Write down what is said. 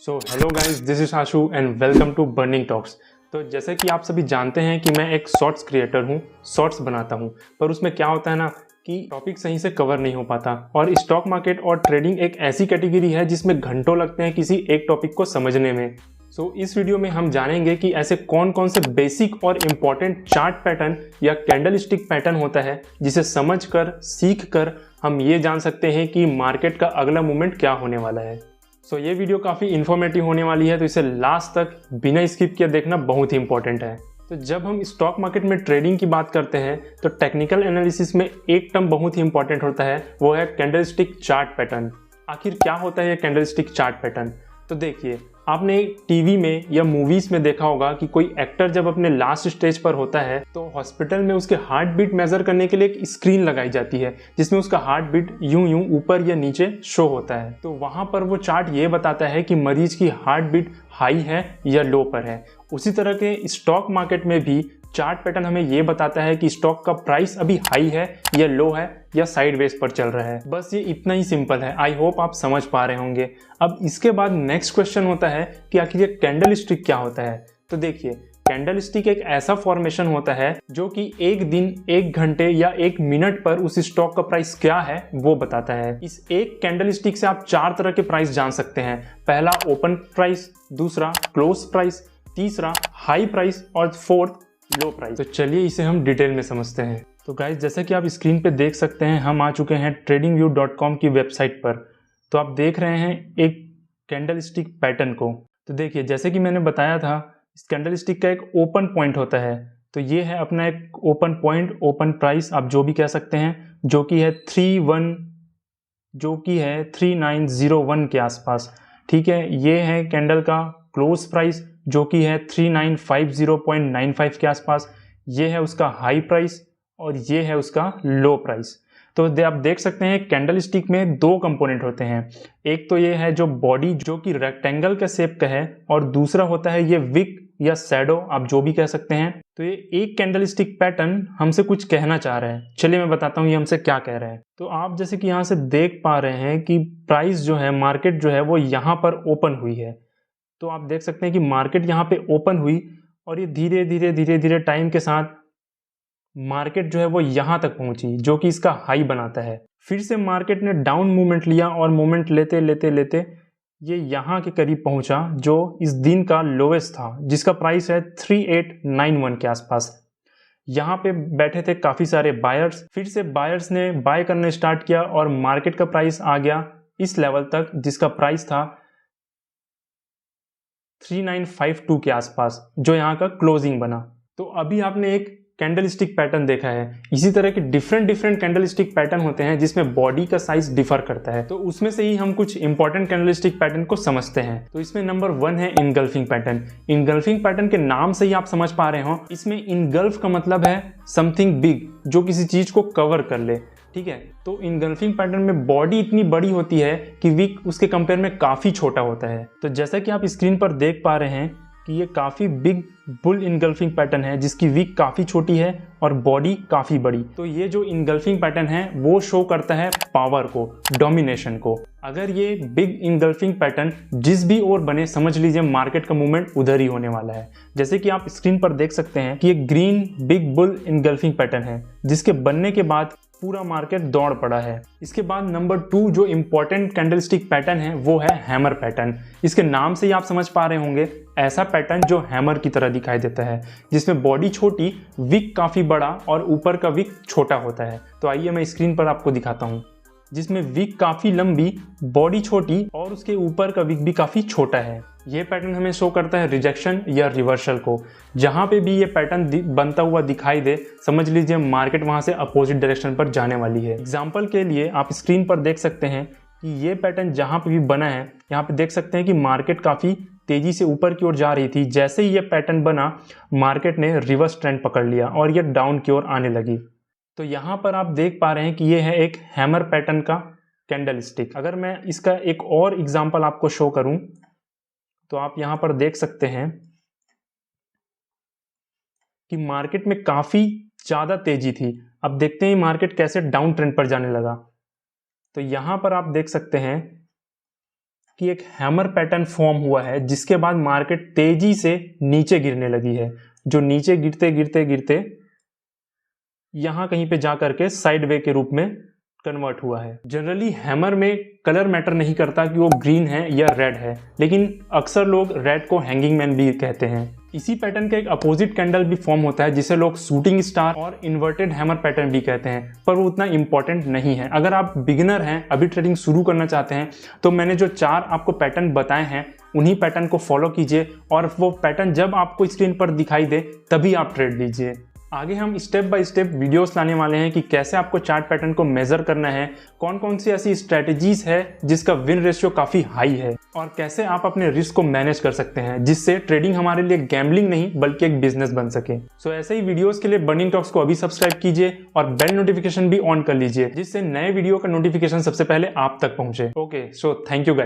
So hello guys, this is Ashu and welcome to Burning Talks. तो जैसे कि आप सभी जानते हैं कि मैं एक शॉर्ट्स क्रिएटर हूँ, शॉर्ट्स बनाता हूँ, पर उसमें क्या होता है ना कि टॉपिक सही से कवर नहीं हो पाता। और स्टॉक मार्केट और ट्रेडिंग एक ऐसी कैटेगरी है जिसमें घंटों लगते हैं किसी एक टॉपिक को समझने में। सो इस वीडियो में हम जानेंगे कि ऐसे कौन कौन से बेसिक और इम्पॉर्टेंट चार्ट पैटर्न या कैंडल स्टिक पैटर्न होता है जिसे समझ कर सीख कर हम ये जान सकते हैं कि मार्केट का अगला मूवमेंट क्या होने वाला है। सो ये वीडियो काफ़ी इन्फॉर्मेटिव होने वाली है, तो इसे लास्ट तक बिना स्किप किए देखना बहुत ही इंपॉर्टेंट है। तो जब हम स्टॉक मार्केट में ट्रेडिंग की बात करते हैं तो टेक्निकल एनालिसिस में एक टर्म बहुत ही इंपॉर्टेंट होता है, वो है कैंडलस्टिक चार्ट पैटर्न। आखिर क्या होता है ये कैंडलस्टिक चार्ट पैटर्न? तो देखिए, आपने टीवी में या मूवीज में देखा होगा कि कोई एक्टर जब अपने लास्ट स्टेज पर होता है तो हॉस्पिटल में उसके हार्ट बीट मेजर करने के लिए एक स्क्रीन लगाई जाती है जिसमें उसका हार्ट बीट यूं यूं ऊपर या नीचे शो होता है। तो वहां पर वो चार्ट ये बताता है कि मरीज की हार्ट बीट हाई है या लो पर है। उसी तरह के स्टॉक मार्केट में भी चार्ट पैटर्न हमें ये बताता है कि स्टॉक का प्राइस अभी हाई है या लो है या साइडवेज पर चल रहा है। बस ये इतना ही सिंपल है। आई होप आप समझ पा रहे होंगे। अब इसके बाद नेक्स्ट क्वेश्चन होता है कि आखिर ये कैंडल स्टिक क्या होता है। तो देखिए, कैंडल स्टिक एक ऐसा फॉर्मेशन होता है जो कि एक दिन, एक घंटे या एक मिनट पर उस स्टॉक का प्राइस क्या है वो बताता है। इस एक कैंडल स्टिक से आप चार तरह के प्राइस जान सकते हैं। पहला ओपन प्राइस, दूसरा क्लोज प्राइस, तीसरा हाई प्राइस और फोर्थ लो प्राइस। तो चलिए इसे हम डिटेल में समझते हैं। तो गाइज, जैसा कि आप स्क्रीन पे देख सकते हैं, हम आ चुके हैं tradingview.com की वेबसाइट पर। तो आप देख रहे हैं एक कैंडल स्टिक पैटर्न को। तो देखिए, जैसे कि मैंने बताया था, इस कैंडल स्टिक का एक ओपन पॉइंट होता है। तो ये है अपना एक ओपन पॉइंट, ओपन प्राइस आप जो भी कह सकते हैं, जो कि है 3901 के आसपास। ठीक है, ये है कैंडल का क्लोज प्राइस जो कि है 3950.95 के आसपास। ये है उसका हाई प्राइस और ये है उसका लो प्राइस। तो आप देख सकते हैं कैंडल स्टिक में दो कंपोनेंट होते हैं। एक तो ये है जो बॉडी जो कि रेक्टेंगल के शेप का है, और दूसरा होता है ये विक या शैडो, आप जो भी कह सकते हैं। तो ये एक कैंडल स्टिक पैटर्न हमसे कुछ कहना चाह रहा है। चलिए मैं बताता हूँ ये हमसे क्या कह रहा है। तो आप जैसे कि यहाँ से देख पा रहे हैं कि प्राइस जो है, मार्केट जो है वो यहाँ पर ओपन हुई है। तो आप देख सकते हैं कि मार्केट यहाँ पे ओपन हुई और ये धीरे धीरे टाइम के साथ मार्केट जो है वो यहाँ तक पहुंची, जो कि इसका हाई बनाता है। फिर से मार्केट ने डाउन मूवमेंट लिया और मूवमेंट लेते लेते ये यहाँ के करीब पहुंचा, जो इस दिन का लोवेस्ट था, जिसका प्राइस है 3891 के आसपास। यहाँ पे बैठे थे काफी सारे बायर्स। फिर से बायर्स ने बाय करना स्टार्ट किया और मार्केट का प्राइस आ गया इस लेवल तक, जिसका प्राइस था 3952 के आसपास, जो यहाँ का क्लोजिंग बना। तो अभी आपने एक कैंडल स्टिक पैटर्न देखा है। इसी तरह के डिफरेंट कैंडल स्टिक पैटर्न होते हैं जिसमें बॉडी का साइज डिफर करता है। तो उसमें से ही हम कुछ इंपॉर्टेंट कैंडल स्टिक पैटर्न को समझते हैं। तो इसमें नंबर 1 है इनगल्फिंग पैटर्न। इनगल्फिंग पैटर्न के नाम से ही आप समझ पा रहे हो, इसमें इनगल्फ का मतलब है समथिंग बिग, जो किसी चीज को कवर कर ले। ठीक है, तो इनगल्फिंग पैटर्न में बॉडी इतनी बड़ी होती है कि विक उसके कंपेयर में काफी छोटा होता है। तो जैसा कि आप स्क्रीन पर देख पा रहे हैं कि ये काफी बिग बुल इनगल्फिंग पैटर्न है, जिसकी विक काफी छोटी है और बॉडी काफी बड़ी। तो ये जो इनगल्फिंग पैटर्न है वो शो करता है पावर को, डोमिनेशन को। अगर ये बिग इनगल्फिंग पैटर्न जिस भी ओर बने, समझ लीजिए मार्केट का मूवमेंट उधर ही होने वाला है। जैसे कि आप स्क्रीन पर देख सकते हैं कि ये green big bull engulfing pattern है, जिसके बनने के बाद पूरा मार्केट दौड़ पड़ा है। इसके बाद नंबर 2 जो इंपॉर्टेंट कैंडलस्टिक पैटर्न है वो है हैमर पैटर्न। इसके नाम से ही आप समझ पा रहे होंगे, ऐसा पैटर्न जो हैमर की तरह दिखाई देता है, जिसमें बॉडी छोटी, विक काफी बड़ा और ऊपर का विक छोटा होता है। तो आइए मैं स्क्रीन पर आपको दिखाता हूँ, जिसमें विक काफी लंबी, बॉडी छोटी और उसके ऊपर का विक भी काफी छोटा है। ये पैटर्न हमें शो करता है रिजेक्शन या रिवर्सल को। जहां पे भी ये पैटर्न बनता हुआ दिखाई दे, समझ लीजिए मार्केट वहां से अपोजिट डायरेक्शन पर जाने वाली है। एग्जांपल के लिए आप स्क्रीन पर देख सकते हैं कि ये पैटर्न जहां पे भी बना है, यहाँ पे देख सकते हैं कि मार्केट काफी तेजी से ऊपर की ओर जा रही थी। जैसे ही ये पैटर्न बना, मार्केट ने रिवर्स ट्रेंड पकड़ लिया और ये डाउन की ओर आने लगी। तो यहाँ पर आप देख पा रहे हैं कि ये है एक हैमर पैटर्न का कैंडल स्टिक। अगर मैं इसका एक और एग्जाम्पल आपको शो करूं तो आप यहाँ पर देख सकते हैं कि मार्केट में काफी ज्यादा तेजी थी। अब देखते हैं मार्केट कैसे डाउन ट्रेंड पर जाने लगा। तो यहां पर आप देख सकते हैं कि एक हैमर पैटर्न फॉर्म हुआ है, जिसके बाद मार्केट तेजी से नीचे गिरने लगी है, जो नीचे गिरते गिरते गिरते यहां कहीं पे जा करके साइड वे के रूप में कन्वर्ट हुआ है। जनरली हैमर में कलर मैटर नहीं करता कि वो ग्रीन है या रेड है, लेकिन अक्सर लोग रेड को हैंगिंग मैन भी कहते हैं। इसी पैटर्न का एक अपोजिट कैंडल भी फॉर्म होता है, जिसे लोग शूटिंग स्टार और इन्वर्टेड हैमर पैटर्न भी कहते हैं, पर वो उतना इंपॉर्टेंट नहीं है। अगर आप बिगिनर हैं, अभी ट्रेडिंग शुरू करना चाहते हैं, तो मैंने जो 4 आपको पैटर्न बताए हैं उन्हीं पैटर्न को फॉलो कीजिए, और वो पैटर्न जब आपको स्क्रीन पर दिखाई दे तभी आप ट्रेड लीजिए। आगे हम स्टेप बाय स्टेप वीडियोस लाने वाले हैं कि कैसे आपको चार्ट पैटर्न को मेजर करना है, कौन कौन सी ऐसी स्ट्रेटजीज है जिसका विन रेशियो काफी हाई है, और कैसे आप अपने रिस्क को मैनेज कर सकते हैं, जिससे ट्रेडिंग हमारे लिए गैम्बलिंग नहीं बल्कि एक बिजनेस बन सके। सो ऐसे ही वीडियोस के लिए बर्निंग टॉक्स को अभी सब्सक्राइब कीजिए और बेल नोटिफिकेशन भी ऑन कर लीजिए, जिससे नए वीडियो का नोटिफिकेशन सबसे पहले आप तक पहुंचे। Okay, so thank you guys.